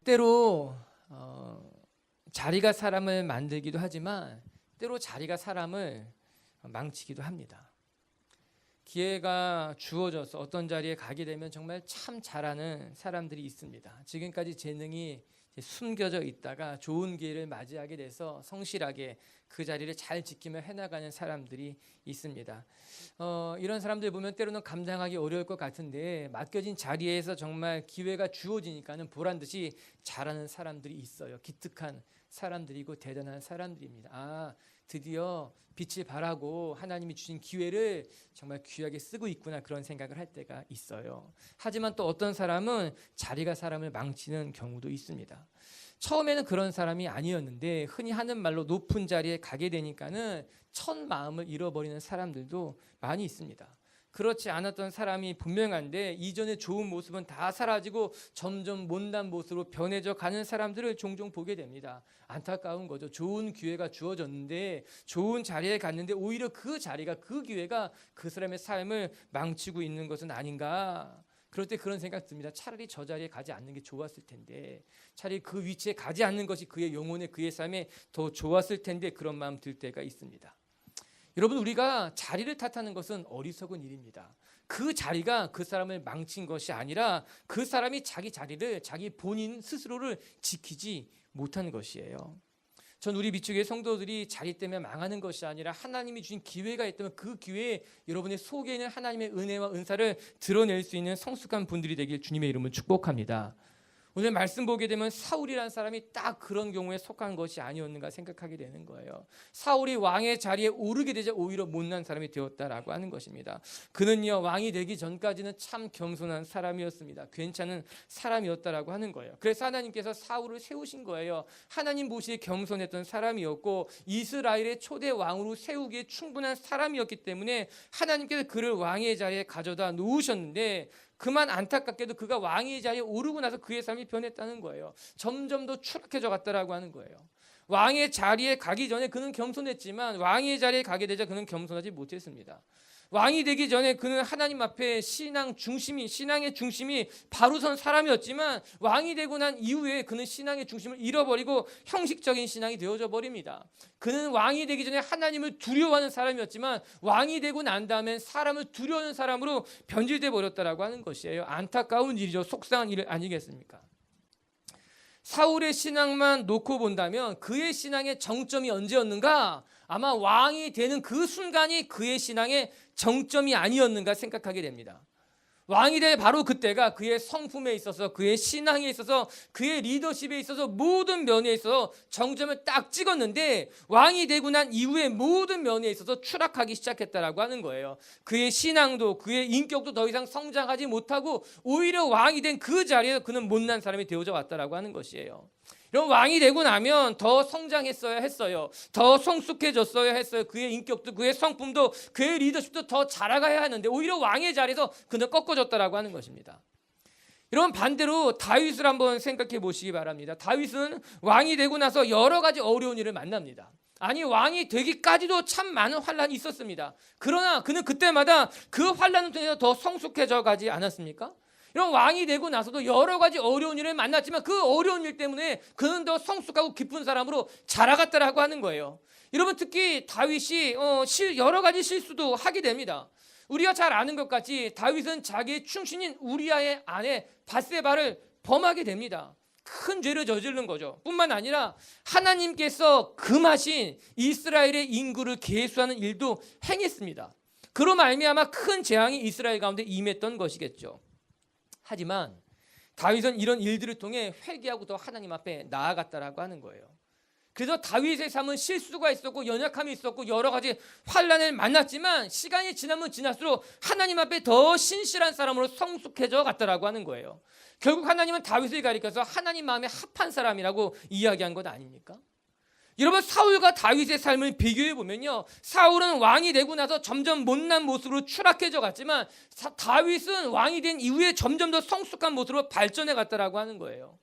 때로 자리가 사람을 만들기도 하지만 때로 자리가 사람을 망치기도 합니다. 기회가 주어져서 어떤 자리에 가게 되면 정말 참 잘하는 사람들이 있습니다. 지금까지 재능이 숨겨져 있다가 좋은 기회를 맞이하게 돼서 성실하게 그 자리를 잘 지키며 해나가는 사람들이 있습니다. 이런 사람들 보면 때로는 감당하기 어려울 것 같은데 맡겨진 자리에서 정말 기회가 주어지니까는 보란듯이 잘하는 사람들이 있어요. 기특한 사람들이고 대단한 사람들입니다. 드디어 빛을 발하고 하나님이 주신 기회를 정말 귀하게 쓰고 있구나, 그런 생각을 할 때가 있어요. 하지만 또 어떤 사람은 자리가 사람을 망치는 경우도 있습니다. 처음에는 그런 사람이 아니었는데 흔히 하는 말로 높은 자리에 가게 되니까는 첫 마음을 잃어버리는 사람들도 많이 있습니다. 그렇지 않았던 사람이 분명한데 이전의 좋은 모습은 다 사라지고 점점 못난 모습으로 변해져 가는 사람들을 종종 보게 됩니다. 안타까운 거죠. 좋은 기회가 주어졌는데, 좋은 자리에 갔는데 오히려 그 자리가, 그 기회가 그 사람의 삶을 망치고 있는 것은 아닌가. 그럴 때 그런 생각 듭니다. 차라리 저 자리에 가지 않는 게 좋았을 텐데, 차라리 그 위치에 가지 않는 것이 그의 영혼에, 그의 삶에 더 좋았을 텐데, 그런 마음 들 때가 있습니다. 여러분, 우리가 자리를 탓하는 것은 어리석은 일입니다. 그 자리가 그 사람을 망친 것이 아니라 그 사람이 자기 자리를, 자기 본인 스스로를 지키지 못하는 것이에요. 전 우리 미추교회 성도들이 자리 때문에 망하는 것이 아니라 하나님이 주신 기회가 있다면 그 기회에 여러분의 속에 있는 하나님의 은혜와 은사를 드러낼 수 있는 성숙한 분들이 되길 주님의 이름으로 축복합니다. 오늘 말씀 보게 되면 사울이라는 사람이 딱 그런 경우에 속한 것이 아니었는가 생각하게 되는 거예요. 사울이 왕의 자리에 오르게 되자 오히려 못난 사람이 되었다라고 하는 것입니다. 그는요, 왕이 되기 전까지는 참 겸손한 사람이었습니다. 괜찮은 사람이었다라고 하는 거예요. 그래서 하나님께서 사울을 세우신 거예요. 하나님 보시기에 겸손했던 사람이었고 이스라엘의 초대 왕으로 세우기에 충분한 사람이었기 때문에 하나님께서 그를 왕의 자리에 가져다 놓으셨는데, 그만 안타깝게도 그가 왕의 자리에 오르고 나서 그의 삶이 변했다는 거예요. 점점 더 추락해져 갔다라고 하는 거예요. 왕의 자리에 가기 전에 그는 겸손했지만 왕의 자리에 가게 되자 그는 겸손하지 못했습니다. 왕이 되기 전에 그는 하나님 앞에 신앙의 중심이 바로 선 사람이었지만 왕이 되고 난 이후에 그는 신앙의 중심을 잃어버리고 형식적인 신앙이 되어져 버립니다. 그는 왕이 되기 전에 하나님을 두려워하는 사람이었지만 왕이 되고 난 다음엔 사람을 두려워하는 사람으로 변질돼 버렸다라고 하는 것이에요. 안타까운 일이죠. 속상한 일 아니겠습니까? 사울의 신앙만 놓고 본다면 그의 신앙의 정점이 언제였는가? 아마 왕이 되는 그 순간이 그의 신앙의 정점이 아니었는가 생각하게 됩니다. 왕이 될 바로 그때가 그의 성품에 있어서, 그의 신앙에 있어서, 그의 리더십에 있어서 모든 면에 있어서 정점을 딱 찍었는데 왕이 되고 난 이후에 모든 면에 있어서 추락하기 시작했다라고 하는 거예요. 그의 신앙도 그의 인격도 더 이상 성장하지 못하고 오히려 왕이 된 그 자리에서 그는 못난 사람이 되어져 왔다라고 하는 것이에요. 이런 왕이 되고 나면 더 성장했어야 했어요. 더 성숙해졌어야 했어요. 그의 인격도, 그의 성품도, 그의 리더십도 더 자라가야 하는데 오히려 왕의 자리에서 그는 꺾어졌다라고 하는 것입니다. 이런 반대로 다윗을 한번 생각해 보시기 바랍니다. 다윗은 왕이 되고 나서 여러 가지 어려운 일을 만납니다. 아니, 왕이 되기까지도 참 많은 환란이 있었습니다. 그러나 그는 그때마다 그 환란을 통해서 더 성숙해져 가지 않았습니까? 이런 왕이 되고 나서도 여러 가지 어려운 일을 만났지만 그 어려운 일 때문에 그는 더 성숙하고 깊은 사람으로 자라갔다라고 하는 거예요. 여러분, 특히 다윗이 여러 가지 실수도 하게 됩니다. 우리가 잘 아는 것 같이 다윗은 자기의 충신인 우리아의 아내 밧세바를 범하게 됩니다. 큰 죄를 저지른 거죠. 뿐만 아니라 하나님께서 금하신 이스라엘의 인구를 계수하는 일도 행했습니다. 그로 말미암아 큰 재앙이 이스라엘 가운데 임했던 것이겠죠. 하지만 다윗은 이런 일들을 통해 회개하고 더 하나님 앞에 나아갔다라고 하는 거예요. 그래서 다윗의 삶은 실수가 있었고 연약함이 있었고 여러 가지 환난을 만났지만 시간이 지나면 지날수록 하나님 앞에 더 신실한 사람으로 성숙해져 갔다라고 하는 거예요. 결국 하나님은 다윗을 가리켜서 하나님 마음에 합한 사람이라고 이야기한 것 아닙니까? 여러분, 사울과 다윗의 삶을 비교해 보면요, 사울은 왕이 되고 나서 점점 못난 모습으로 추락해져 갔지만 다윗은 왕이 된 이후에 점점 더 성숙한 모습으로 발전해 갔다라고 하는 거예요.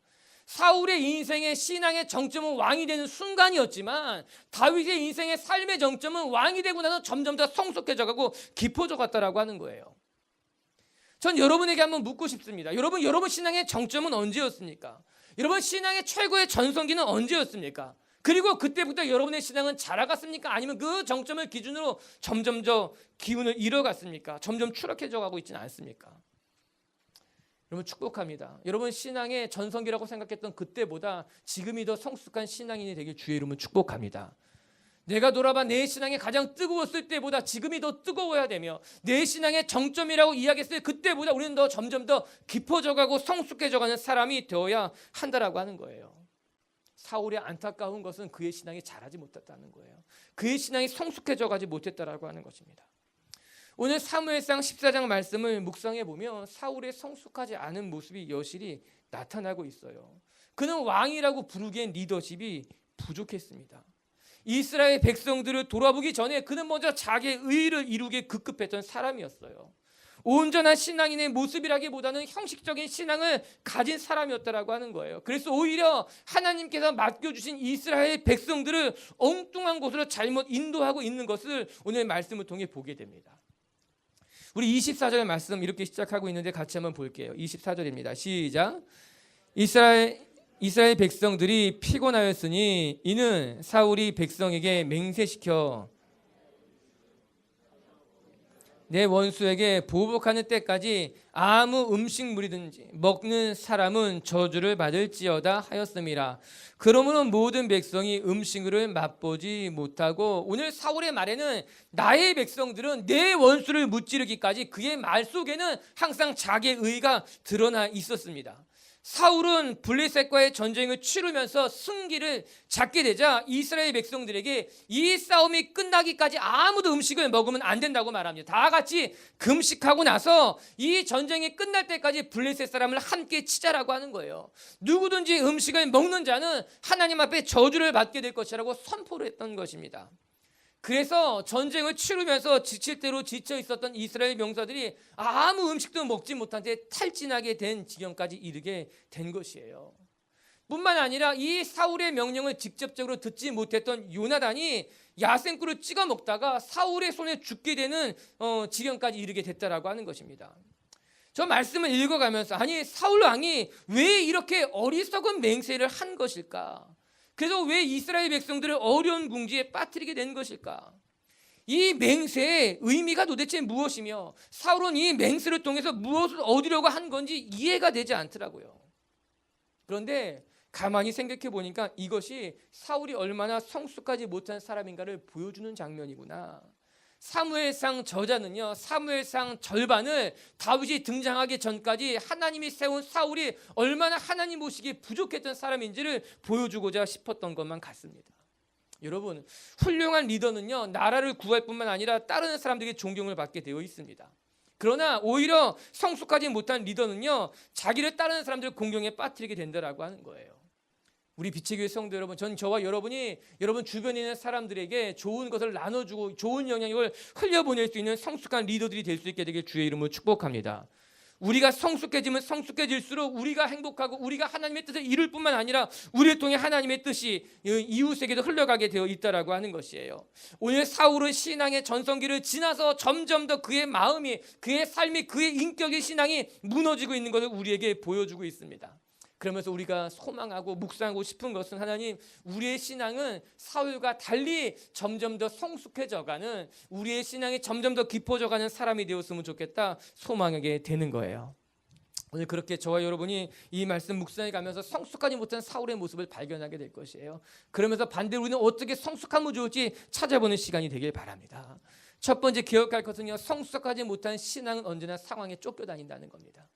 사울의 인생의 신앙의 정점은 왕이 되는 순간이었지만 다윗의 인생의 삶의 정점은 왕이 되고 나서 점점 더 성숙해져가고 깊어져 갔다라고 하는 거예요. 전 여러분에게 한번 묻고 싶습니다. 여러분 신앙의 정점은 언제였습니까? 여러분 신앙의 최고의 전성기는 언제였습니까? 그리고 그때부터 여러분의 신앙은 자라갔습니까? 아니면 그 정점을 기준으로 점점 더 기운을 잃어갔습니까? 점점 추락해져 가고 있지는 않습니까? 여러분 축복합니다. 여러분 신앙의 전성기라고 생각했던 그때보다 지금이 더 성숙한 신앙인이 되길 주의 이름으로 축복합니다. 내가 돌아봐 내 신앙이 가장 뜨거웠을 때보다 지금이 더 뜨거워야 되며 내 신앙의 정점이라고 이야기했을 그때보다 우리는 더 점점 더 깊어져가고 성숙해져가는 사람이 되어야 한다라고 하는 거예요. 사울의 안타까운 것은 그의 신앙이 자라지 못했다는 거예요. 그의 신앙이 성숙해져가지 못했다라고 하는 것입니다. 오늘 사무엘상 14장 말씀을 묵상해 보면 사울의 성숙하지 않은 모습이 여실히 나타나고 있어요. 그는 왕이라고 부르기엔 리더십이 부족했습니다. 이스라엘 백성들을 돌아보기 전에 그는 먼저 자기의 의의를 이루기에 급급했던 사람이었어요. 온전한 신앙인의 모습이라기보다는 형식적인 신앙을 가진 사람이었다라고 하는 거예요. 그래서 오히려 하나님께서 맡겨주신 이스라엘 백성들을 엉뚱한 곳으로 잘못 인도하고 있는 것을 오늘 말씀을 통해 보게 됩니다. 우리 24절 말씀 이렇게 시작하고 있는데 같이 한번 볼게요. 24절입니다. 시작. 이스라엘 백성들이 피곤하였으니 이는 사울이 백성에게 맹세시켜 내 원수에게 보복하는 때까지 아무 음식물이든지 먹는 사람은 저주를 받을지어다 하였음이라. 그러므로 모든 백성이 음식을 맛보지 못하고, 오늘 사울의 말에는 나의 백성들은 내 원수를 무찌르기까지 그의 말 속에는 항상 자기의 의가 드러나 있었습니다. 사울은 블레셋과의 전쟁을 치르면서 승기를 잡게 되자 이스라엘 백성들에게 이 싸움이 끝나기까지 아무도 음식을 먹으면 안 된다고 말합니다. 다 같이 금식하고 나서 이 전쟁이 끝날 때까지 블레셋 사람을 함께 치자라고 하는 거예요. 누구든지 음식을 먹는 자는 하나님 앞에 저주를 받게 될 것이라고 선포를 했던 것입니다. 그래서 전쟁을 치르면서 지칠 대로 지쳐 있었던 이스라엘 병사들이 아무 음식도 먹지 못한 채 탈진하게 된 지경까지 이르게 된 것이에요. 뿐만 아니라 이 사울의 명령을 직접적으로 듣지 못했던 요나단이 야생꿀을 찍어 먹다가 사울의 손에 죽게 되는 지경까지 이르게 됐다라고 하는 것입니다. 저 말씀을 읽어가면서 아니 사울 왕이 왜 이렇게 어리석은 맹세를 한 것일까? 그래서 왜 이스라엘 백성들을 어려운 궁지에 빠뜨리게 된 것일까? 이 맹세의 의미가 도대체 무엇이며 사울은 이 맹세를 통해서 무엇을 얻으려고 한 건지 이해가 되지 않더라고요. 그런데 가만히 생각해 보니까 이것이 사울이 얼마나 성숙하지 못한 사람인가를 보여주는 장면이구나. 사무엘상 저자는요, 사무엘상 절반을 다윗이 등장하기 전까지 하나님이 세운 사울이 얼마나 하나님 모시기에 부족했던 사람인지를 보여주고자 싶었던 것만 같습니다. 여러분, 훌륭한 리더는요, 나라를 구할 뿐만 아니라 따르는 사람들에게 존경을 받게 되어 있습니다. 그러나 오히려 성숙하지 못한 리더는요, 자기를 따르는 사람들을 공경에 빠뜨리게 된다라고 하는 거예요. 우리 빛의 교회 성도 여러분, 전 저와 여러분이 여러분 주변에 있는 사람들에게 좋은 것을 나눠주고 좋은 영향력을 흘려보낼 수 있는 성숙한 리더들이 될 수 있게 되길 주의 이름으로 축복합니다. 우리가 성숙해지면 성숙해질수록 우리가 행복하고 우리가 하나님의 뜻을 이룰 뿐만 아니라 우리를 통해 하나님의 뜻이 이웃에게도 흘러가게 되어 있다라고 하는 것이에요. 오늘 사울은 신앙의 전성기를 지나서 점점 더 그의 마음이, 그의 삶이, 그의 인격의 신앙이 무너지고 있는 것을 우리에게 보여주고 있습니다. 그러면서 우리가 소망하고 묵상하고 싶은 것은 하나님, 우리의 신앙은 사울과 달리 점점 더 성숙해져가는, 우리의 신앙이 점점 더 깊어져가는 사람이 되었으면 좋겠다 소망하게 되는 거예요. 오늘 그렇게 저와 여러분이 이 말씀 묵상해 가면서 성숙하지 못한 사울의 모습을 발견하게 될 것이에요. 그러면서 반대로 우리는 어떻게 성숙하면 좋을지 찾아보는 시간이 되길 바랍니다. 첫 번째 기억할 것은요, 성숙하지 못한 신앙은 언제나 상황에 쫓겨다닌다는 겁니다.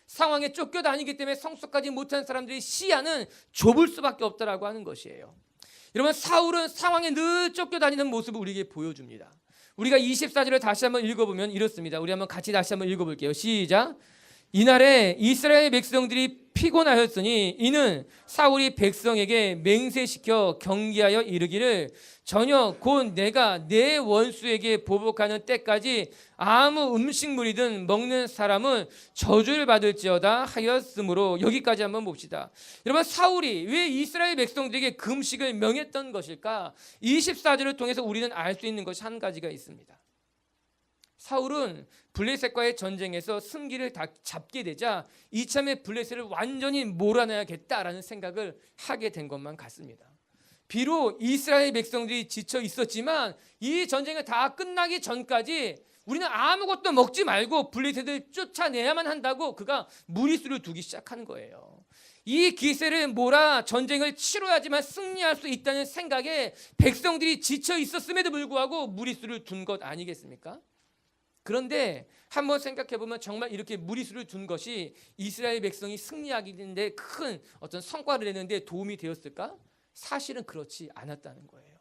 상황에 쫓겨다니기 때문에 성숙하지 못한 사람들의 시야는 좁을 수밖에 없다라고 하는 것이에요. 여러분, 사울은 상황에 늘 쫓겨다니는 모습을 우리에게 보여줍니다. 우리가 24절을 다시 한번 읽어보면 이렇습니다. 우리 한번 같이 다시 한번 읽어볼게요. 시작. 이날에 이스라엘 백성들이 피곤하였으니 이는 사울이 백성에게 맹세시켜 경계하여 이르기를 전혀 곧 내가 내 원수에게 보복하는 때까지 아무 음식물이든 먹는 사람은 저주를 받을지어다 하였으므로. 여기까지 한번 봅시다. 여러분, 사울이 왜 이스라엘 백성들에게 금식을 명했던 것일까? 24절을 통해서 우리는 알 수 있는 것이 한 가지가 있습니다. 사울은 블레셋과의 전쟁에서 승기를 다 잡게 되자 이참에 블레셋을 완전히 몰아내야겠다라는 생각을 하게 된 것만 같습니다. 비록 이스라엘 백성들이 지쳐 있었지만 이 전쟁이 다 끝나기 전까지 우리는 아무것도 먹지 말고 블레셋을 쫓아내야만 한다고 그가 무리수를 두기 시작하는 거예요. 이 기세를 몰아 전쟁을 치러야지만 승리할 수 있다는 생각에 백성들이 지쳐 있었음에도 불구하고 무리수를 둔 것 아니겠습니까? 그런데 한번 생각해 보면 정말 이렇게 무리수를 둔 것이 이스라엘 백성이 승리하기는데 큰 어떤 성과를 내는데 도움이 되었을까? 사실은 그렇지 않았다는 거예요.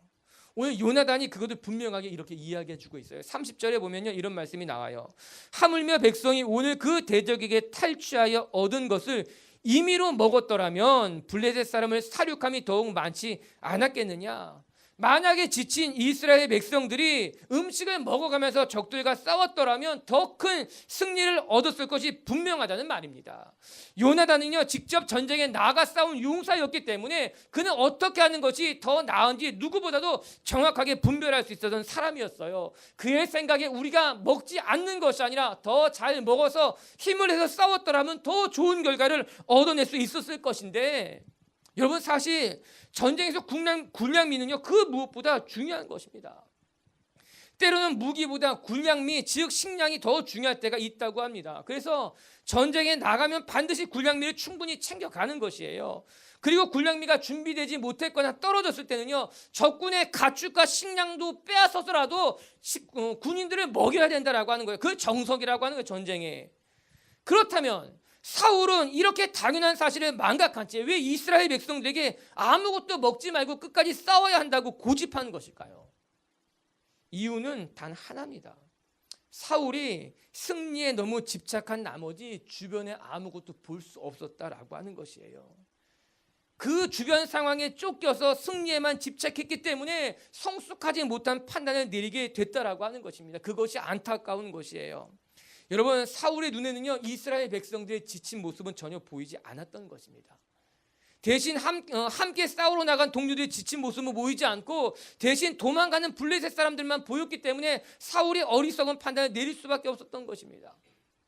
오늘 요나단이 그것을 분명하게 이렇게 이야기해 주고 있어요. 30절에 보면요, 이런 말씀이 나와요. 하물며 백성이 오늘 그 대적에게 탈취하여 얻은 것을 임의로 먹었더라면 블레셋 사람을 사륙함이 더욱 많지 않았겠느냐. 만약에 지친 이스라엘 백성들이 음식을 먹어가면서 적들과 싸웠더라면 더 큰 승리를 얻었을 것이 분명하다는 말입니다. 요나단은요, 직접 전쟁에 나가 싸운 용사였기 때문에 그는 어떻게 하는 것이 더 나은지 누구보다도 정확하게 분별할 수 있었던 사람이었어요. 그의 생각에 우리가 먹지 않는 것이 아니라 더 잘 먹어서 힘을 내서 싸웠더라면 더 좋은 결과를 얻어낼 수 있었을 것인데, 여러분, 사실 전쟁에서 군량미는요, 그 무엇보다 중요한 것입니다. 때로는 무기보다 군량미, 즉 식량이 더 중요할 때가 있다고 합니다. 그래서 전쟁에 나가면 반드시 군량미를 충분히 챙겨가는 것이에요. 그리고 군량미가 준비되지 못했거나 떨어졌을 때는요, 적군의 가축과 식량도 빼앗아서라도 군인들을 먹여야 된다라고 하는 거예요. 그 정석이라고 하는 거예요, 전쟁에. 그렇다면 사울은 이렇게 당연한 사실을 망각한 채 왜 이스라엘 백성들에게 아무것도 먹지 말고 끝까지 싸워야 한다고 고집하는 것일까요? 이유는 단 하나입니다. 사울이 승리에 너무 집착한 나머지 주변에 아무것도 볼 수 없었다라고 하는 것이에요. 그 주변 상황에 쫓겨서 승리에만 집착했기 때문에 성숙하지 못한 판단을 내리게 됐다라고 하는 것입니다. 그것이 안타까운 것이에요. 여러분, 사울의 눈에는요, 이스라엘 백성들의 지친 모습은 전혀 보이지 않았던 것입니다. 대신 함께 싸우러 나간 동료들의 지친 모습은 보이지 않고 대신 도망가는 블레셋 사람들만 보였기 때문에 사울이 어리석은 판단을 내릴 수밖에 없었던 것입니다.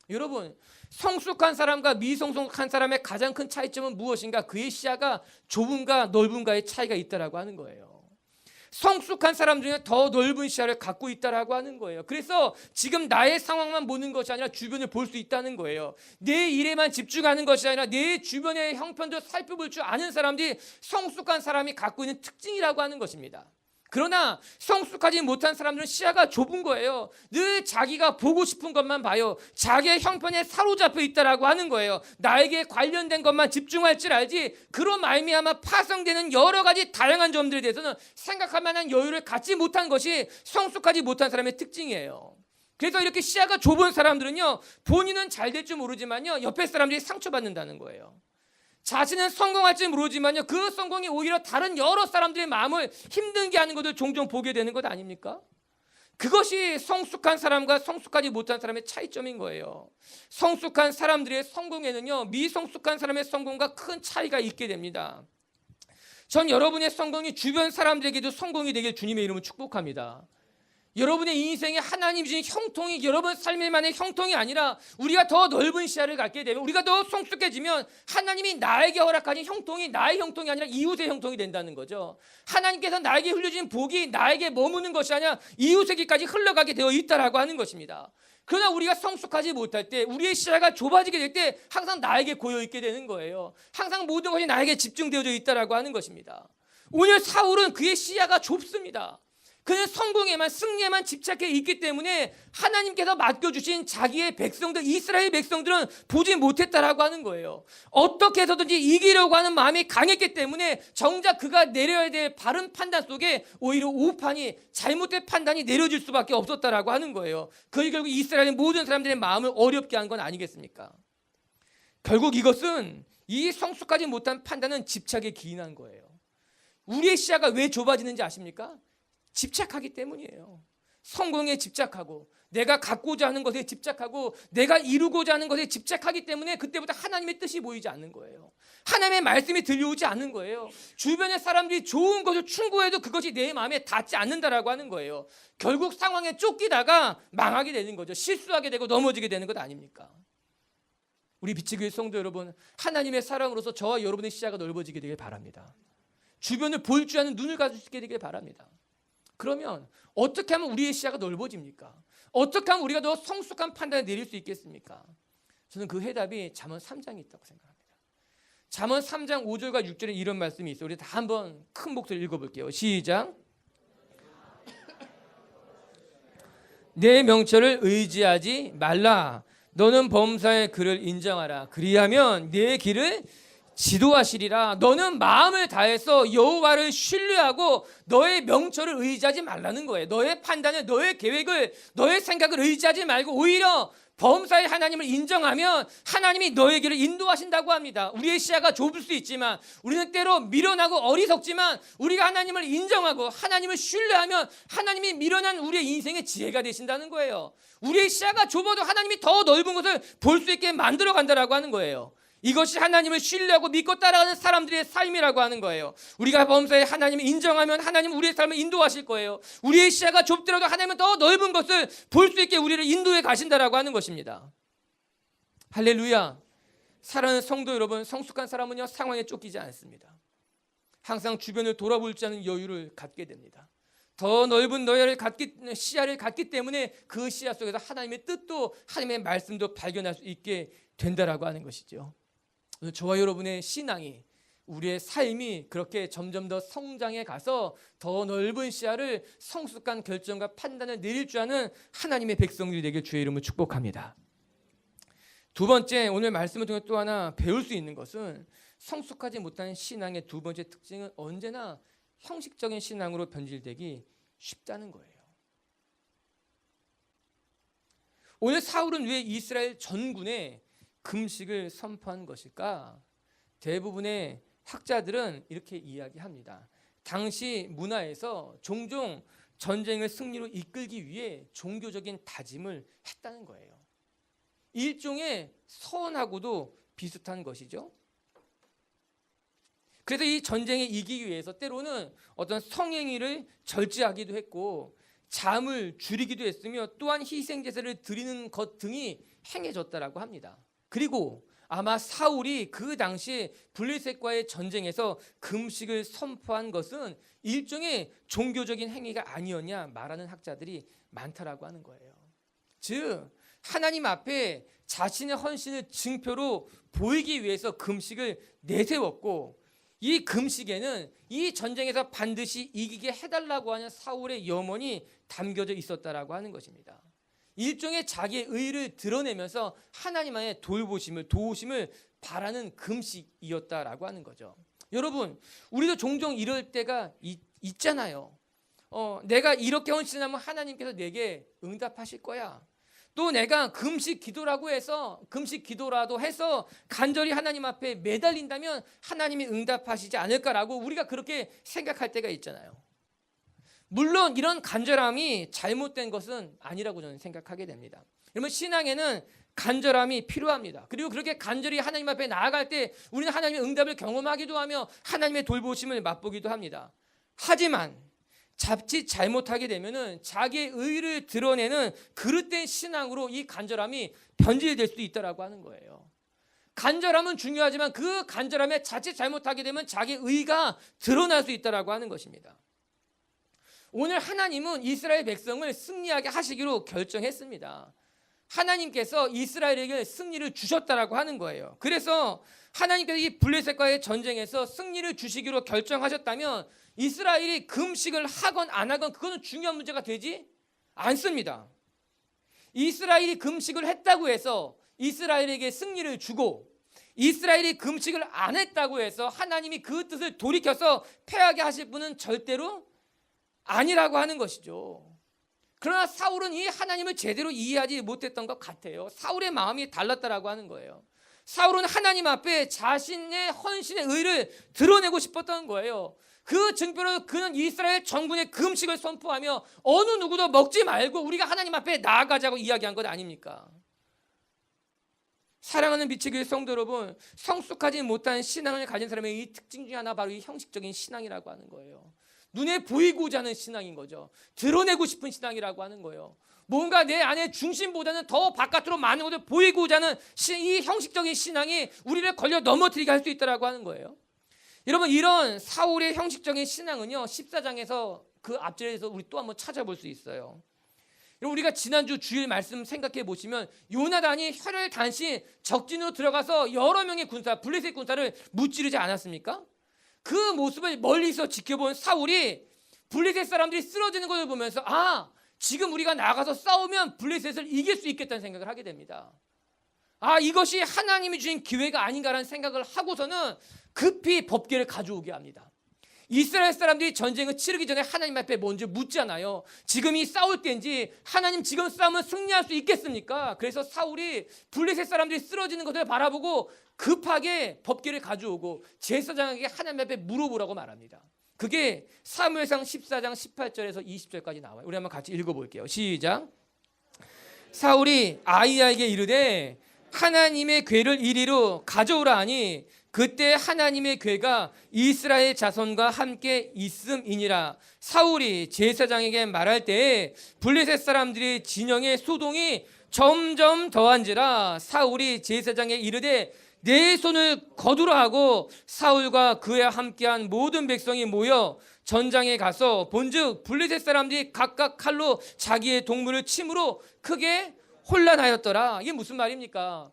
여러분, 성숙한 사람과 미성숙한 사람의 가장 큰 차이점은 무엇인가? 그의 시야가 좁은가 넓은가의 차이가 있다라고 하는 거예요. 성숙한 사람들은 더 넓은 시야를 갖고 있다라고 하는 거예요. 그래서 지금 나의 상황만 보는 것이 아니라 주변을 볼 수 있다는 거예요. 내 일에만 집중하는 것이 아니라 내 주변의 형편도 살펴볼 줄 아는 사람들이 성숙한 사람이 갖고 있는 특징이라고 하는 것입니다. 그러나 성숙하지 못한 사람들은 시야가 좁은 거예요. 늘 자기가 보고 싶은 것만 봐요. 자기의 형편에 사로잡혀 있다라고 하는 거예요. 나에게 관련된 것만 집중할 줄 알지 그로 말미암아 파생되는 여러 가지 다양한 점들에 대해서는 생각할 만한 여유를 갖지 못한 것이 성숙하지 못한 사람의 특징이에요. 그래서 이렇게 시야가 좁은 사람들은요, 본인은 잘 될 줄 모르지만요, 옆에 사람들이 상처받는다는 거예요. 자신은 성공할지 모르지만요, 그 성공이 오히려 다른 여러 사람들의 마음을 힘들게 하는 것을 종종 보게 되는 것 아닙니까? 그것이 성숙한 사람과 성숙하지 못한 사람의 차이점인 거예요. 성숙한 사람들의 성공에는요, 미성숙한 사람의 성공과 큰 차이가 있게 됩니다. 전 여러분의 성공이 주변 사람들에게도 성공이 되길 주님의 이름으로 축복합니다. 여러분의 인생에 하나님 주신 형통이 여러분 삶에만의 형통이 아니라 우리가 더 넓은 시야를 갖게 되면, 우리가 더 성숙해지면 하나님이 나에게 허락하신 형통이 나의 형통이 아니라 이웃의 형통이 된다는 거죠. 하나님께서 나에게 흘려주신 복이 나에게 머무는 것이 아니라 이웃에게까지 흘러가게 되어 있다라고 하는 것입니다. 그러나 우리가 성숙하지 못할 때, 우리의 시야가 좁아지게 될 때 항상 나에게 고여있게 되는 거예요. 항상 모든 것이 나에게 집중되어져 있다라고 하는 것입니다. 오늘 사울은 그의 시야가 좁습니다. 그는 성공에만, 승리에만 집착해 있기 때문에 하나님께서 맡겨주신 자기의 백성들, 이스라엘 백성들은 보지 못했다라고 하는 거예요. 어떻게 해서든지 이기려고 하는 마음이 강했기 때문에 정작 그가 내려야 될 바른 판단 속에 오히려 오판이, 잘못된 판단이 내려질 수밖에 없었다라고 하는 거예요. 그게 결국 이스라엘의 모든 사람들의 마음을 어렵게 한 건 아니겠습니까? 결국 이것은 이 성숙하지 못한 판단은 집착에 기인한 거예요. 우리의 시야가 왜 좁아지는지 아십니까? 집착하기 때문이에요. 성공에 집착하고 내가 갖고자 하는 것에 집착하고 내가 이루고자 하는 것에 집착하기 때문에 그때부터 하나님의 뜻이 보이지 않는 거예요. 하나님의 말씀이 들려오지 않는 거예요. 주변의 사람들이 좋은 것을 충고해도 그것이 내 마음에 닿지 않는다라고 하는 거예요. 결국 상황에 쫓기다가 망하게 되는 거죠. 실수하게 되고 넘어지게 되는 것 아닙니까? 우리 빛의 성도 여러분, 하나님의 사랑으로서 저와 여러분의 시야가 넓어지게 되길 바랍니다. 주변을 볼 줄 아는 눈을 가지게 되길 바랍니다. 그러면 어떻게 하면 우리의 시야가 넓어집니까? 어떻게 하면 우리가 더 성숙한 판단을 내릴 수 있겠습니까? 저는 그 해답이 잠언 3장에 있다고 생각합니다. 잠언 3장 5절과 6절에 이런 말씀이 있어요. 우리 다 한번 큰 목소리로 읽어볼게요. 시작. 내 명철을 의지하지 말라. 너는 범사의 그를 인정하라. 그리하면 내 길을 지도하시리라. 너는 마음을 다해서 여호와를 신뢰하고 너의 명철을 의지하지 말라는 거예요. 너의 판단을, 너의 계획을, 너의 생각을 의지하지 말고 오히려 범사의 하나님을 인정하면 하나님이 너의 길을 인도하신다고 합니다. 우리의 시야가 좁을 수 있지만, 우리는 때로 미련하고 어리석지만 우리가 하나님을 인정하고 하나님을 신뢰하면 하나님이 미련한 우리의 인생의 지혜가 되신다는 거예요. 우리의 시야가 좁아도 하나님이 더 넓은 것을 볼 수 있게 만들어 간다라고 하는 거예요. 이것이 하나님을 신뢰하고 믿고 따라가는 사람들의 삶이라고 하는 거예요. 우리가 범사에 하나님을 인정하면 하나님은 우리의 삶을 인도하실 거예요. 우리의 시야가 좁더라도 하나님은 더 넓은 것을 볼 수 있게 우리를 인도해 가신다라고 하는 것입니다. 할렐루야. 사랑하는 성도 여러분, 성숙한 사람은요, 상황에 쫓기지 않습니다. 항상 주변을 돌아볼 줄 아는 여유를 갖게 됩니다. 더 넓은 시야를 갖기 때문에 그 시야 속에서 하나님의 뜻도 하나님의 말씀도 발견할 수 있게 된다라고 하는 것이죠. 저와 여러분의 신앙이, 우리의 삶이 그렇게 점점 더 성장해 가서 더 넓은 시야를, 성숙한 결정과 판단을 내릴 줄 아는 하나님의 백성들이 되길 주의 이름으로 축복합니다. 두 번째, 오늘 말씀을 통해 또 하나 배울 수 있는 것은 성숙하지 못한 신앙의 두 번째 특징은 언제나 형식적인 신앙으로 변질되기 쉽다는 거예요. 오늘 사울은 왜 이스라엘 전군에 금식을 선포한 것일까? 대부분의 학자들은 이렇게 이야기합니다. 당시 문화에서 종종 전쟁을 승리로 이끌기 위해 종교적인 다짐을 했다는 거예요. 일종의 서원하고도 비슷한 것이죠. 그래서 이 전쟁에 이기기 위해서 때로는 어떤 성행위를 절제하기도 했고 잠을 줄이기도 했으며 또한 희생제사를 드리는 것 등이 행해졌다라고 합니다. 그리고 아마 사울이 그 당시 블레셋과의 전쟁에서 금식을 선포한 것은 일종의 종교적인 행위가 아니었냐 말하는 학자들이 많다라고 하는 거예요. 즉 하나님 앞에 자신의 헌신을 증표로 보이기 위해서 금식을 내세웠고, 이 금식에는 이 전쟁에서 반드시 이기게 해달라고 하는 사울의 염원이 담겨져 있었다라고 하는 것입니다. 일종의 자기의 의를 드러내면서 하나님 안에 도우심을 바라는 금식이었다라고 하는 거죠. 여러분, 우리도 종종 이럴 때가 있잖아요. 내가 이렇게 헌신하면 하나님께서 내게 응답하실 거야. 또 내가 금식 기도라도 해서 간절히 하나님 앞에 매달린다면 하나님이 응답하시지 않을까라고 우리가 그렇게 생각할 때가 있잖아요. 물론 이런 간절함이 잘못된 것은 아니라고 저는 생각하게 됩니다. 여러분, 신앙에는 간절함이 필요합니다. 그리고 그렇게 간절히 하나님 앞에 나아갈 때 우리는 하나님의 응답을 경험하기도 하며 하나님의 돌보심을 맛보기도 합니다. 하지만 자칫 잘못하게 되면은 자기의 의를 드러내는 그릇된 신앙으로 이 간절함이 변질될 수도 있다라고 하는 거예요. 간절함은 중요하지만 그 간절함에 자칫 잘못하게 되면 자기의 의가 드러날 수 있다라고 하는 것입니다. 오늘 하나님은 이스라엘 백성을 승리하게 하시기로 결정했습니다. 하나님께서 이스라엘에게 승리를 주셨다라고 하는 거예요. 그래서 하나님께서 이 블레셋과의 전쟁에서 승리를 주시기로 결정하셨다면 이스라엘이 금식을 하건 안 하건 그거는 중요한 문제가 되지 않습니다. 이스라엘이 금식을 했다고 해서 이스라엘에게 승리를 주고, 이스라엘이 금식을 안 했다고 해서 하나님이 그 뜻을 돌이켜서 패하게 하실 분은 절대로 아니라고 하는 것이죠. 그러나 사울은 이 하나님을 제대로 이해하지 못했던 것 같아요. 사울의 마음이 달랐다라고 하는 거예요. 사울은 하나님 앞에 자신의 헌신의 의를 드러내고 싶었던 거예요. 그 증표로 그는 이스라엘 전군의 금식을 선포하며 어느 누구도 먹지 말고 우리가 하나님 앞에 나아가자고 이야기한 것 아닙니까? 사랑하는 빛의 교회 성도 여러분, 성숙하지 못한 신앙을 가진 사람의 이 특징 중에 하나, 바로 이 형식적인 신앙이라고 하는 거예요. 눈에 보이고자 하는 신앙인 거죠. 드러내고 싶은 신앙이라고 하는 거예요. 뭔가 내 안에 중심보다는 더 바깥으로 많은 것을 보이고자 하는 이 형식적인 신앙이 우리를 걸려 넘어뜨리게 할 수 있다고 하는 거예요. 여러분, 이런 사울의 형식적인 신앙은요, 14장에서 그 앞절에서 우리 또 한번 찾아볼 수 있어요. 여러분, 우리가 지난주 주일 말씀 생각해 보시면 요나단이 혈혈단신 적진으로 들어가서 여러 명의 군사, 블레셋 군사를 무찌르지 않았습니까? 그 모습을 멀리서 지켜본 사울이 블레셋 사람들이 쓰러지는 것을 보면서 지금 우리가 나가서 싸우면 블레셋을 이길 수 있겠다는 생각을 하게 됩니다. 이것이 하나님이 주신 기회가 아닌가라는 생각을 하고서는 급히 법궤를 가져오게 합니다. 이스라엘 사람들이 전쟁을 치르기 전에 하나님 앞에 먼저 묻잖아요. 지금이 싸울 때인지, 하나님 지금 싸우면 승리할 수 있겠습니까? 그래서 사울이 블레셋 사람들이 쓰러지는 것을 바라보고 급하게 법궤를 가져오고 제사장에게 하나님 앞에 물어보라고 말합니다. 그게 사무엘상 14장 18절에서 20절까지 나와요. 우리 한번 같이 읽어볼게요. 시작. 사울이 아히야에게 이르되 하나님의 궤를 이리로 가져오라 하니 그때 하나님의 궤가 이스라엘 자손과 함께 있음이니라. 사울이 제사장에게 말할 때에 블레셋 사람들의 진영의 소동이 점점 더한지라. 사울이 제사장에 이르되 내 손을 거두라 하고 사울과 그와 함께한 모든 백성이 모여 전장에 가서 본즉 블레셋 사람들이 각각 칼로 자기의 동물을 침으로 크게 혼란하였더라. 이게 무슨 말입니까?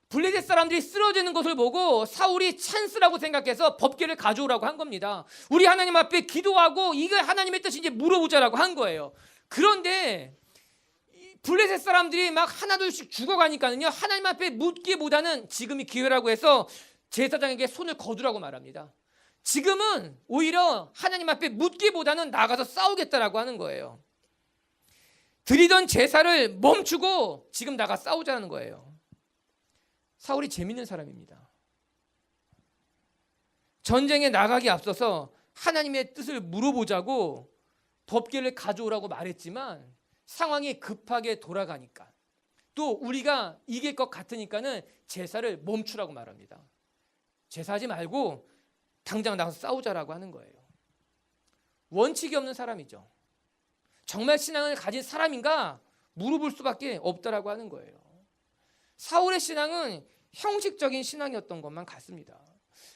블레셋 사람들이 쓰러지는 것을 보고 사울이 찬스라고 생각해서 법궤를 가져오라고 한 겁니다. 우리 하나님 앞에 기도하고 이거 하나님의 뜻인지 물어보자라고 한 거예요. 그런데 블레셋 사람들이 막 하나둘씩 죽어가니까는요, 하나님 앞에 묻기보다는 지금이 기회라고 해서 제사장에게 손을 거두라고 말합니다. 지금은 오히려 하나님 앞에 묻기보다는 나가서 싸우겠다라고 하는 거예요. 드리던 제사를 멈추고 지금 나가 싸우자는 거예요. 사울이 재밌는 사람입니다. 전쟁에 나가기 앞서서 하나님의 뜻을 물어보자고 법궤를 가져오라고 말했지만 상황이 급하게 돌아가니까, 또 우리가 이길 것 같으니까는 제사를 멈추라고 말합니다. 제사하지 말고 당장 나가서 싸우자라고 하는 거예요. 원칙이 없는 사람이죠. 정말 신앙을 가진 사람인가 물어볼 수밖에 없다라고 하는 거예요. 사울의 신앙은 형식적인 신앙이었던 것만 같습니다.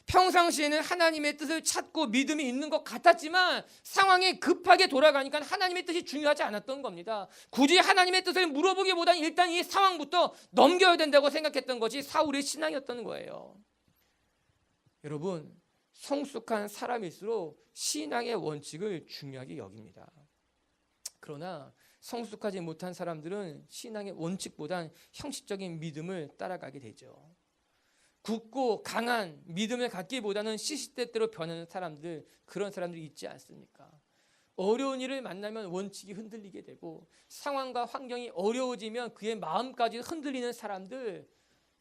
평상시에는 하나님의 뜻을 찾고 믿음이 있는 것 같았지만 상황이 급하게 돌아가니까 하나님의 뜻이 중요하지 않았던 겁니다. 굳이 하나님의 뜻을 물어보기보다는 일단 이 상황부터 넘겨야 된다고 생각했던 것이 사울의 신앙이었던 거예요. 여러분, 성숙한 사람일수록 신앙의 원칙을 중요하게 여깁니다. 그러나 성숙하지 못한 사람들은 신앙의 원칙보단 형식적인 믿음을 따라가게 되죠. 굳고 강한 믿음을 갖기보다는 시시때때로 변하는 사람들, 그런 사람들이 있지 않습니까? 어려운 일을 만나면 원칙이 흔들리게 되고 상황과 환경이 어려워지면 그의 마음까지 흔들리는 사람들,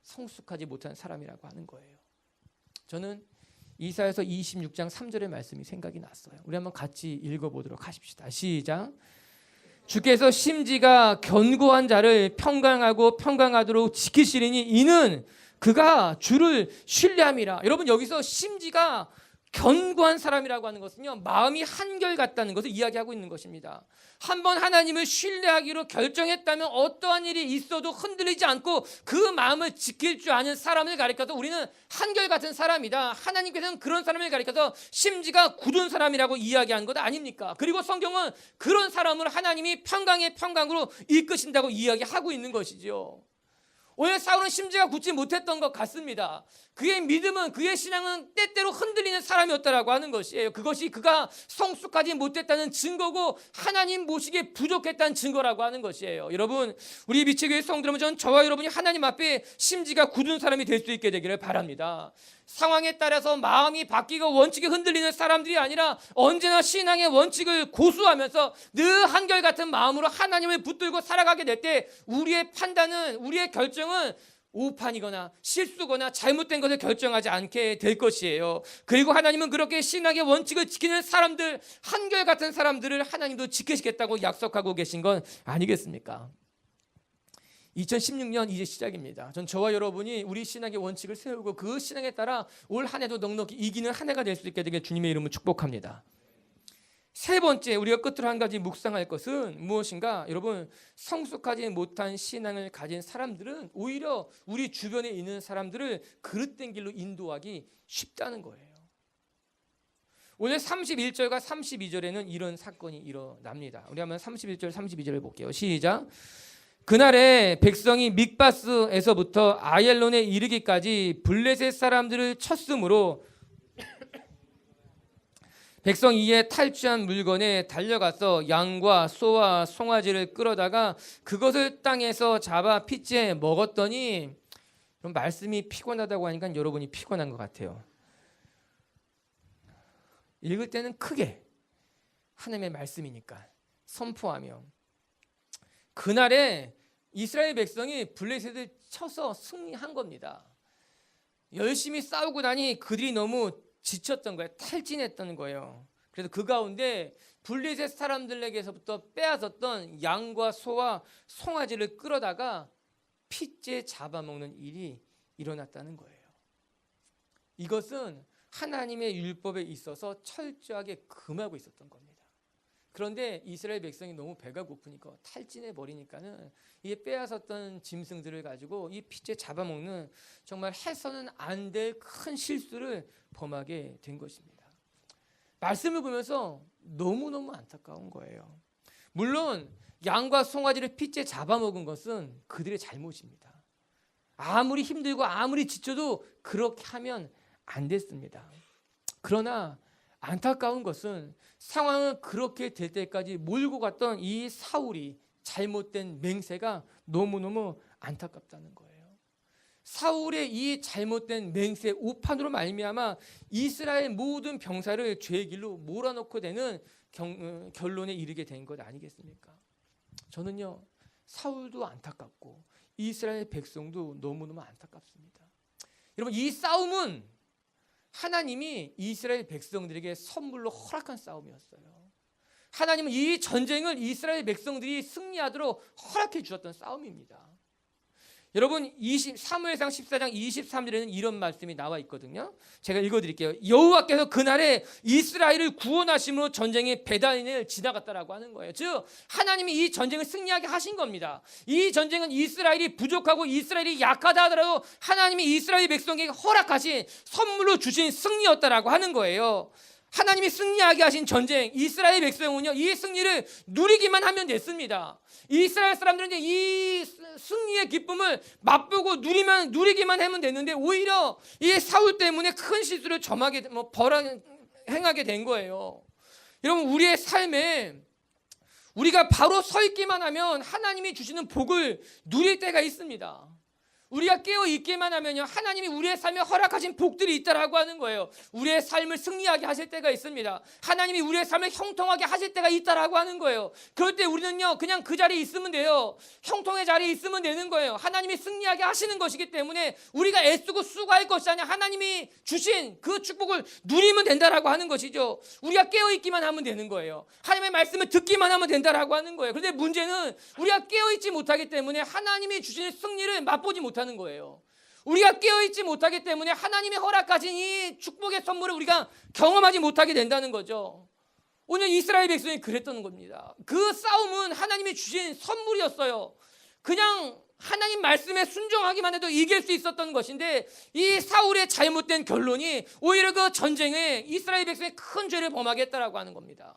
성숙하지 못한 사람이라고 하는 거예요. 저는 이사야서 26장 3절의 말씀이 생각이 났어요. 우리 한번 같이 읽어보도록 하십시다. 시작. 주께서 심지가 견고한 자를 평강하고 평강하도록 지키시리니 이는 그가 주를 신뢰함이라. 여러분, 여기서 심지가 견고한 사람이라고 하는 것은요, 마음이 한결같다는 것을 이야기하고 있는 것입니다. 한번 하나님을 신뢰하기로 결정했다면 어떠한 일이 있어도 흔들리지 않고 그 마음을 지킬 줄 아는 사람을 가리켜서 우리는 한결같은 사람이다. 하나님께서는 그런 사람을 가리켜서 심지가 굳은 사람이라고 이야기한 것 아닙니까? 그리고 성경은 그런 사람을 하나님이 평강의 평강으로 이끄신다고 이야기하고 있는 것이죠. 오늘 사울은 심지가 굳지 못했던 것 같습니다. 그의 믿음은, 그의 신앙은 때때로 흔들리는 사람이었다라고 하는 것이에요. 그것이 그가 성숙하지 못했다는 증거고 하나님 모시기에 부족했다는 증거라고 하는 것이에요. 여러분, 우리 미치교회 성도 여러분, 전 저와 여러분이 하나님 앞에 심지가 굳은 사람이 될 수 있게 되기를 바랍니다. 상황에 따라서 마음이 바뀌고 원칙이 흔들리는 사람들이 아니라 언제나 신앙의 원칙을 고수하면서 늘 한결같은 마음으로 하나님을 붙들고 살아가게 될 때 우리의 판단은, 우리의 결정은 오판이거나 실수거나 잘못된 것을 결정하지 않게 될 것이에요. 그리고 하나님은 그렇게 신학의 원칙을 지키는 사람들, 한결같은 사람들을 하나님도 지키시겠다고 약속하고 계신 건 아니겠습니까? 2016년 이제 시작입니다. 전 저와 여러분이 우리 신학의 원칙을 세우고 그 신앙에 따라 올 한 해도 넉넉히 이기는 한 해가 될 수 있게 되길 주님의 이름으로 축복합니다. 세 번째, 우리가 끝으로 한 가지 묵상할 것은 무엇인가? 여러분, 성숙하지 못한 신앙을 가진 사람들은 오히려 우리 주변에 있는 사람들을 그릇된 길로 인도하기 쉽다는 거예요. 오늘 31절과 32절에는 이런 사건이 일어납니다. 우리 한번 31절, 32절을 볼게요. 시작. 그날에 백성이 믹바스에서부터 아얄론에 이르기까지 블레셋 사람들을 쳤으므로 백성 이에 탈취한 물건에 달려가서 양과 소와 송아지를 끌어다가 그것을 땅에서 잡아 핏째 먹었더니, 그럼 말씀이 피곤하다고 하니까 여러분이 피곤한 것 같아요. 읽을 때는 크게 하나님의 말씀이니까 선포하며, 그날에 이스라엘 백성이 블레셋을 쳐서 승리한 겁니다. 열심히 싸우고 나니 그들이 너무 지쳤던 거예요. 탈진했던 거예요. 그래서 그 가운데 블레셋 사람들에게서부터 빼앗았던 양과 소와 송아지를 끌어다가 핏째 잡아먹는 일이 일어났다는 거예요. 이것은 하나님의 율법에 있어서 철저하게 금하고 있었던 겁니다. 그런데 이스라엘 백성이 너무 배가 고프니까 탈진해 버리니까는 이 빼앗았던 짐승들을 가지고 이 핏째 잡아먹는 정말 해서는 안 될 큰 실수를 범하게 된 것입니다. 말씀을 보면서 너무너무 안타까운 거예요. 물론 양과 송아지를 핏째 잡아먹은 것은 그들의 잘못입니다. 아무리 힘들고 아무리 지쳐도 그렇게 하면 안 됐습니다. 그러나 안타까운 것은 상황은 그렇게 될 때까지 몰고 갔던 이 사울이 잘못된 맹세가 너무너무 안타깝다는 거예요. 사울의 이 잘못된 맹세 오판으로 말미암아 이스라엘 모든 병사를 죄의 길로 몰아넣고 되는 결론에 이르게 된 것 아니겠습니까? 저는요, 사울도 안타깝고 이스라엘 백성도 너무너무 안타깝습니다. 여러분, 이 싸움은 하나님이 이스라엘 백성들에게 선물로 허락한 싸움이었어요. 하나님은 이 전쟁을 이스라엘 백성들이 승리하도록 허락해 주셨던 싸움입니다. 여러분, 사무엘상 14장 23절에는 이런 말씀이 나와 있거든요. 제가 읽어드릴게요. 여호와께서 그날에 이스라엘을 구원하심으로 전쟁의 베다인을 지나갔다라고 하는 거예요. 즉 하나님이 이 전쟁을 승리하게 하신 겁니다. 이 전쟁은 이스라엘이 부족하고 이스라엘이 약하다 하더라도 하나님이 이스라엘 백성에게 허락하신 선물로 주신 승리였다라고 하는 거예요. 하나님이 승리하게 하신 전쟁, 이스라엘 백성은요, 이 승리를 누리기만 하면 됐습니다. 이스라엘 사람들은 이제 이 승리의 기쁨을 맛보고 누리기만 하면 됐는데 오히려 이 사울 때문에 큰 실수를 행하게 된 거예요. 여러분, 우리의 삶에 우리가 바로 서 있기만 하면 하나님이 주시는 복을 누릴 때가 있습니다. 우리가 깨어 있기만 하면요, 하나님이 우리의 삶에 허락하신 복들이 있다라고 하는 거예요. 우리의 삶을 승리하게 하실 때가 있습니다. 하나님이 우리의 삶을 형통하게 하실 때가 있다라고 하는 거예요. 그럴 때 우리는요, 그냥 그 자리에 있으면 돼요. 형통의 자리에 있으면 되는 거예요. 하나님이 승리하게 하시는 것이기 때문에 우리가 애쓰고 수고할 것이 아니라 하나님이 주신 그 축복을 누리면 된다라고 하는 것이죠. 우리가 깨어 있기만 하면 되는 거예요. 하나님의 말씀을 듣기만 하면 된다라고 하는 거예요. 그런데 문제는 우리가 깨어 있지 못하기 때문에 하나님이 주신 승리를 맛보지 못하는 거예요. 우리가 깨어있지 못하기 때문에 하나님의 허락하신 이 축복의 선물을 우리가 경험하지 못하게 된다는 거죠. 오늘 이스라엘 백성이 그랬던 겁니다. 그 싸움은 하나님이 주신 선물이었어요. 그냥 하나님 말씀에 순종하기만 해도 이길 수 있었던 것인데 이 사울의 잘못된 결론이 오히려 그 전쟁에 이스라엘 백성이 큰 죄를 범하게 했다라고 하는 겁니다.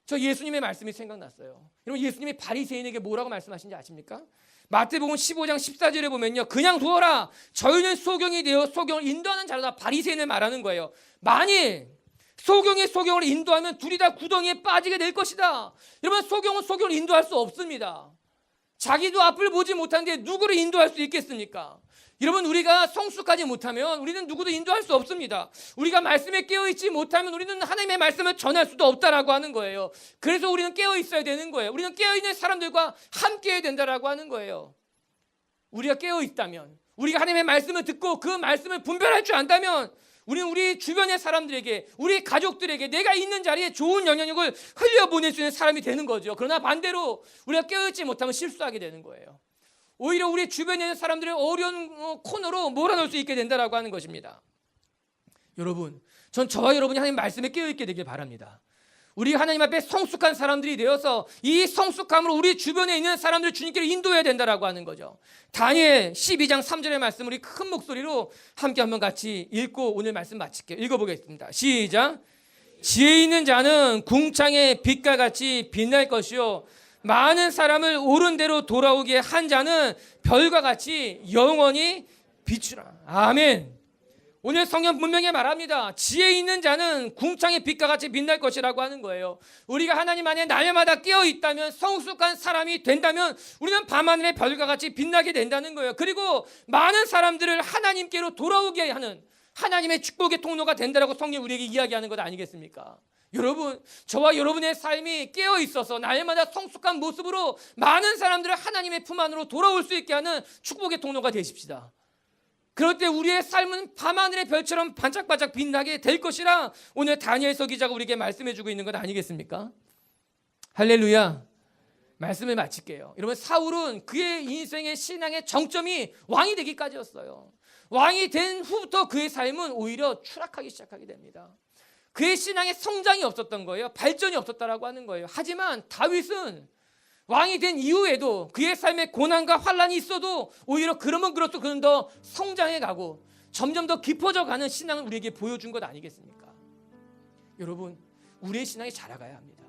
저 예수님의 말씀이 생각났어요. 여러분, 예수님이 바리새인에게 뭐라고 말씀하신지 아십니까? 마태복음 15장 14절에 보면요, 그냥 두어라, 저희는 소경이 되어 소경을 인도하는 자로다. 바리새인을 말하는 거예요. 만일 소경이 소경을 인도하면 둘이 다 구덩이에 빠지게 될 것이다. 여러분, 소경은 소경을 인도할 수 없습니다. 자기도 앞을 보지 못하는데 누구를 인도할 수 있겠습니까? 여러분, 우리가 성숙하지 못하면 우리는 누구도 인도할 수 없습니다. 우리가 말씀에 깨어있지 못하면 우리는 하나님의 말씀을 전할 수도 없다라고 하는 거예요. 그래서 우리는 깨어있어야 되는 거예요. 우리는 깨어있는 사람들과 함께해야 된다라고 하는 거예요. 우리가 깨어 있다면, 우리가 하나님의 말씀을 듣고 그 말씀을 분별할 줄 안다면 우리는 우리 주변의 사람들에게, 우리 가족들에게 내가 있는 자리에 좋은 영향력을 흘려보낼 수 있는 사람이 되는 거죠. 그러나 반대로 우리가 깨어있지 못하면 실수하게 되는 거예요. 오히려 우리 주변에 있는 사람들의 어려운 코너로 몰아넣을 수 있게 된다라고 하는 것입니다. 여러분, 전 저와 여러분이 하나님 말씀에 깨어있게 되길 바랍니다. 우리 하나님 앞에 성숙한 사람들이 되어서 이 성숙함으로 우리 주변에 있는 사람들을 주님께로 인도해야 된다라고 하는 거죠. 다니엘 12장 3절의 말씀 우리 큰 목소리로 함께 한번 같이 읽고 오늘 말씀 마칠게요. 읽어보겠습니다. 시작. 지혜 있는 자는 궁창의 빛과 같이 빛날 것이요 많은 사람을 옳은 대로 돌아오게 한 자는 별과 같이 영원히 비추라. 아멘. 오늘 성경 분명히 말합니다. 지혜 있는 자는 궁창의 빛과 같이 빛날 것이라고 하는 거예요. 우리가 하나님 안에 날마다 깨어 있다면, 성숙한 사람이 된다면 우리는 밤하늘의 별과 같이 빛나게 된다는 거예요. 그리고 많은 사람들을 하나님께로 돌아오게 하는 하나님의 축복의 통로가 된다라고 성경이 우리에게 이야기하는 것 아니겠습니까? 여러분, 저와 여러분의 삶이 깨어 있어서 날마다 성숙한 모습으로 많은 사람들을 하나님의 품 안으로 돌아올 수 있게 하는 축복의 통로가 되십시다. 그럴 때 우리의 삶은 밤하늘의 별처럼 반짝반짝 빛나게 될 것이라 오늘 다니엘서 기자가 우리에게 말씀해 주고 있는 것 아니겠습니까? 할렐루야. 말씀을 마칠게요. 여러분, 사울은 그의 인생의 신앙의 정점이 왕이 되기까지였어요. 왕이 된 후부터 그의 삶은 오히려 추락하기 시작하게 됩니다. 그의 신앙의 성장이 없었던 거예요. 발전이 없었다라고 하는 거예요. 하지만 다윗은 왕이 된 이후에도 그의 삶에 고난과 환란이 있어도 오히려 그러면 그럴수록 그는 더 성장해 가고 점점 더 깊어져 가는 신앙을 우리에게 보여준 것 아니겠습니까? 여러분, 우리의 신앙이 자라가야 합니다.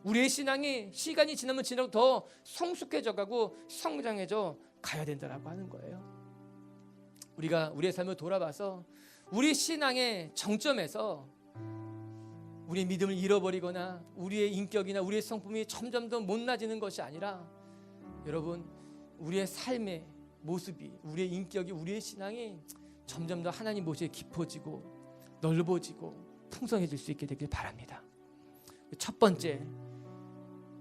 우리의 신앙이 시간이 지나면 지날수록 더 성숙해져 가고 성장해져 가야 된다라고 하는 거예요. 우리가 우리의 삶을 돌아봐서 우리 신앙의 정점에서 우리의 믿음을 잃어버리거나 우리의 인격이나 우리의 성품이 점점 더 못나지는 것이 아니라, 여러분, 우리의 삶의 모습이, 우리의 인격이, 우리의 신앙이 점점 더 하나님 모습에 깊어지고 넓어지고 풍성해질 수 있게 되길 바랍니다. 첫 번째,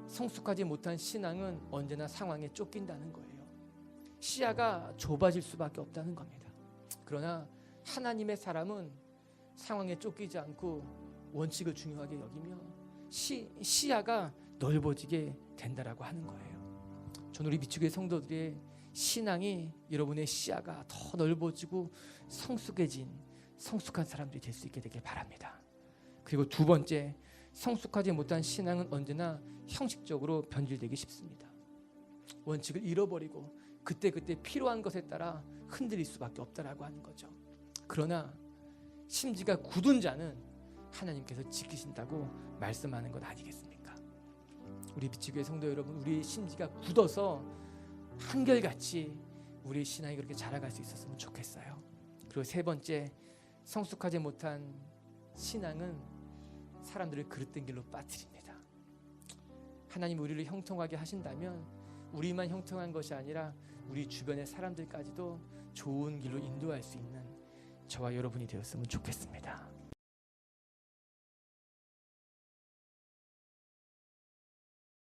성숙하지 못한 신앙은 언제나 상황에 쫓긴다는 거예요. 시야가 좁아질 수밖에 없다는 겁니다. 그러나 하나님의 사람은 상황에 쫓기지 않고 원칙을 중요하게 여기며 시야가 넓어지게 된다라고 하는 거예요. 저는 우리 미추교회 성도들의 신앙이, 여러분의 시야가 더 넓어지고 성숙해진 성숙한 사람들이 될 수 있게 되길 바랍니다. 그리고 두 번째, 성숙하지 못한 신앙은 언제나 형식적으로 변질되기 쉽습니다. 원칙을 잃어버리고 그때그때 필요한 것에 따라 흔들릴 수밖에 없다라고 하는 거죠. 그러나 심지가 굳은 자는 하나님께서 지키신다고 말씀하는 것 아니겠습니까? 우리 미치교회 성도 여러분, 우리의 심지가 굳어서 한결같이 우리의 신앙이 그렇게 자라갈 수 있었으면 좋겠어요. 그리고 세 번째, 성숙하지 못한 신앙은 사람들을 그릇된 길로 빠뜨립니다. 하나님 우리를 형통하게 하신다면 우리만 형통한 것이 아니라 우리 주변의 사람들까지도 좋은 길로 인도할 수 있는 저와 여러분이 되었으면 좋겠습니다.